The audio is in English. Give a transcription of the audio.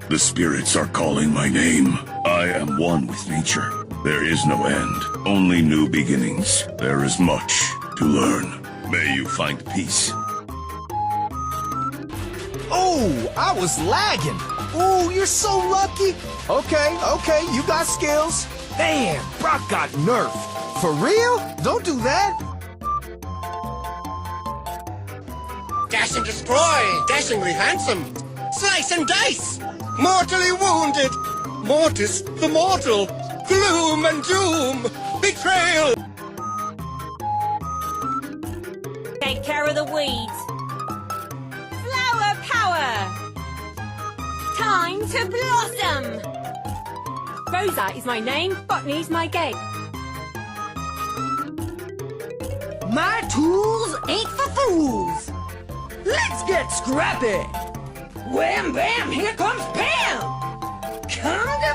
The spirits are calling my name. I am one with nature. There is no end, only new beginnings. There is much to learn. May you find peace. Oh, I was lagging. Oh, you're so lucky. Okay, you got skills. Damn, Brock got nerfed. For real? Don't do that. Dash and destroy, dashingly handsome. Slice and dice, mortally wounded. Mortis the mortal, gloom and doom, betrayal. Take care of the weeds. Flower power. Time to blossom. Rosa is my name, botany's my game. My tools ain't for fools. Let's get scrappy. Wham bam, here comes Pam. Come to